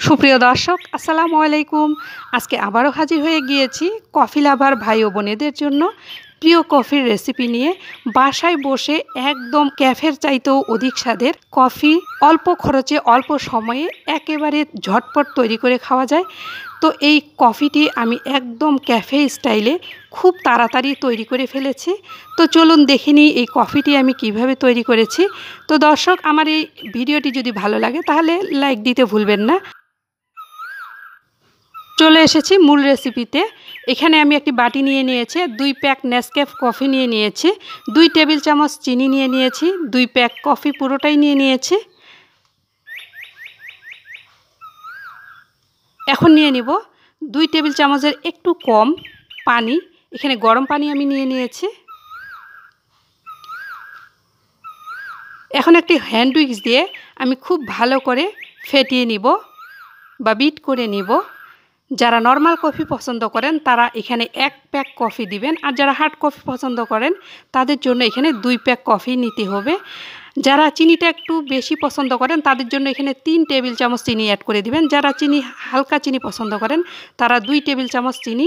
সুপ্রিয় দর্শক আসসালামু আলাইকুম। আজকে আবারও হাজির হয়ে গিয়েছি কফি লাভার ভাই ও বোনেদের জন্য প্রিয় কফির রেসিপি নিয়ে। বাসায় বসে একদম ক্যাফের চাইতেও অধিক স্বাদের কফি অল্প খরচে অল্প সময়ে একেবারে ঝটপট তৈরি করে খাওয়া যায়। তো এই কফিটি আমি একদম ক্যাফে স্টাইলে খুব তাড়াতাড়ি তৈরি করে ফেলেছি। তো চলুন দেখে নিই এই কফিটি আমি কিভাবে তৈরি করেছি। তো দর্শক, আমার এই ভিডিওটি যদি ভালো লাগে তাহলে লাইক দিতে ভুলবেন না। চলে এসেছি মূল রেসিপিতে। এখানে আমি একটি বাটি নিয়ে নিয়েছি, 2 প্যাক নেসক্যাফে কফি নিয়ে নিয়েছি, 2 টেবিল চামচ চিনি নিয়ে নিয়েছি, 2 প্যাক কফি পুরোটাই নিয়ে নিয়েছি। এখন নিয়ে নিব 2 টেবিল চামচের একটু কম পানি। এখানে গরম পানি আমি নিয়ে নিয়েছি। এখন একটি হ্যান্ড উইক্স দিয়ে আমি খুব ভালো করে ফেটিয়ে নিব বা বিট করে নিব। যারা নর্মাল কফি পছন্দ করেন তারা এখানে 1 প্যাক কফি দিবেন, আর যারা হার্ড কফি পছন্দ করেন তাদের জন্য এখানে 2 প্যাক কফি নিতে হবে। যারা চিনিটা একটু বেশি পছন্দ করেন তাদের জন্য এখানে 3 টেবিল চামচ চিনি অ্যাড করে দিবেন। যারা চিনি হালকা চিনি পছন্দ করেন তারা 2 টেবিল চামচ চিনি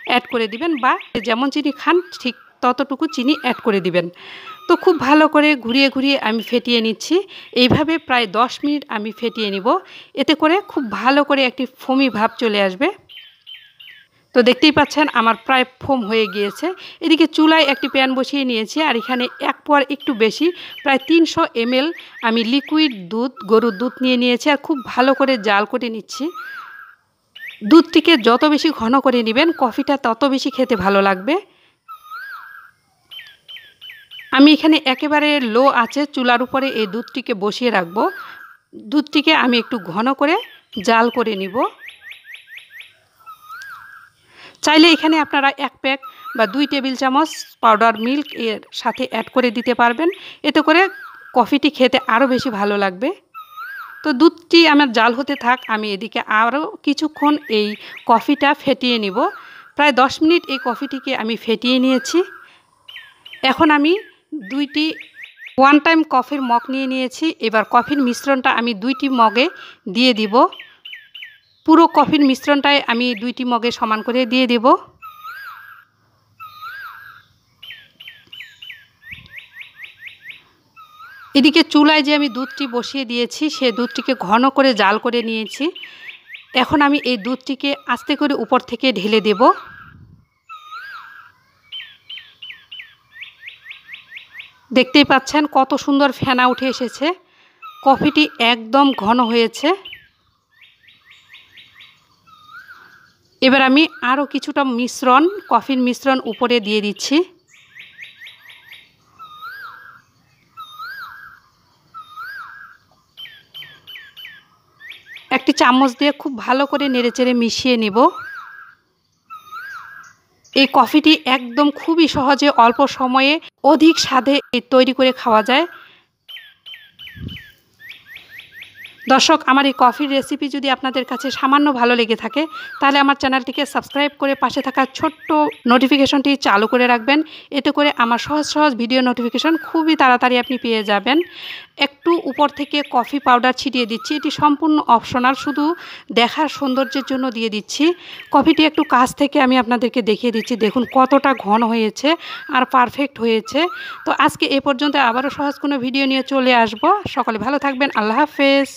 অ্যাড করে দিবেন, বা যেমন চিনি খান ঠিক ততটুকু চিনি অ্যাড করে দিবেন। তো খুব ভালো করে ঘুরিয়ে ঘুরিয়ে আমি ফেটিয়ে নিচ্ছি। এইভাবে প্রায় 10 মিনিট আমি ফেটিয়ে নিব। এতে করে খুব ভালো করে একটি ফোমি ভাব চলে আসবে। তো দেখতেই পাচ্ছেন আমার প্রায় ফোম হয়ে গিয়েছে। এদিকে চুলায় একটি প্যান বসিয়ে নিয়েছি, আর এখানে 1 পোয়ার একটু বেশি প্রায় 300 ml আমি লিকুইড দুধ, গরুর দুধ নিয়ে নিয়েছি, আর খুব ভালো করে জাল করে নিচ্ছি। দুধটিকে যত বেশি ঘন করে নেবেন কফিটা তত বেশি খেতে ভালো লাগবে। আমি এখানে একেবারে লো আঁচে চুলার উপরে এই দুধটিকে বসিয়ে রাখবো। দুধটিকে আমি একটু ঘন করে জাল করে নিব। চাইলে এখানে আপনারা 1 প্যাক বা 2 টেবিল চামচ পাউডার মিল্ক এর সাথে অ্যাড করে দিতে পারবেন। এতে করে কফিটি খেতে আরও বেশি ভালো লাগবে। তো দুধটি আমার জাল হতে থাক, আমি এদিকে আরও কিছুক্ষণ এই কফিটা ফেটিয়ে নিব। প্রায় 10 মিনিট এই কফিটিকে আমি ফেটিয়ে নিয়েছি। এখন আমি 2টি 1 টাইম কফির মগ নিয়ে নিয়েছি। এবার কফির মিশ্রণটা আমি 2টি মগে দিয়ে দিব। পুরো কফির মিশ্রণটাই আমি 2টি মগে সমান করে দিয়ে দেব। এদিকে চুলায় যে আমি দুধটি বসিয়ে দিয়েছি সে দুধটিকে ঘন করে জাল করে নিয়েছি। এখন আমি এই দুধটিকে আস্তে করে উপর থেকে ঢেলে দেব। দেখতেই পাচ্ছেন কত সুন্দর ফেনা উঠে এসেছে। কফিটি একদম ঘন হয়েছে। এবার আমি আরও কিছুটা কফির মিশ্রণ উপরে দিয়ে দিচ্ছি। একটি চামচ দিয়ে খুব ভালো করে নেড়েচেড়ে মিশিয়ে নেব। এই কফিটি একদম খুবই সহজে অল্প সময়ে অধিক স্বাদে তৈরি করে খাওয়া যায়। দর্শক, আমার এই কফির রেসিপি যদি আপনাদের কাছে সামান্য ভালো লেগে থাকে তাহলে আমার চ্যানেলটিকে সাবস্ক্রাইব করে পাশে থাকা ছোট্ট নোটিফিকেশনটি চালু করে রাখবেন। এতে করে আমার সহজ সহজ ভিডিও নোটিফিকেশন খুবই তাড়াতাড়ি আপনি পেয়ে যাবেন। একটু উপর থেকে কফি পাউডার ছিটিয়ে দিচ্ছি। এটি সম্পূর্ণ অপশনাল, শুধু দেখার সৌন্দর্যের জন্য দিয়ে দিচ্ছি। কফিটি একটু কাছ থেকে আমি আপনাদেরকে দেখিয়ে দিচ্ছি। দেখুন কতটা ঘন হয়েছে আর পারফেক্ট হয়েছে। তো আজকে এ পর্যন্ত, আবারও সহজ কোনো ভিডিও নিয়ে চলে আসব। সকলে ভালো থাকবেন। আল্লাহ হাফেজ।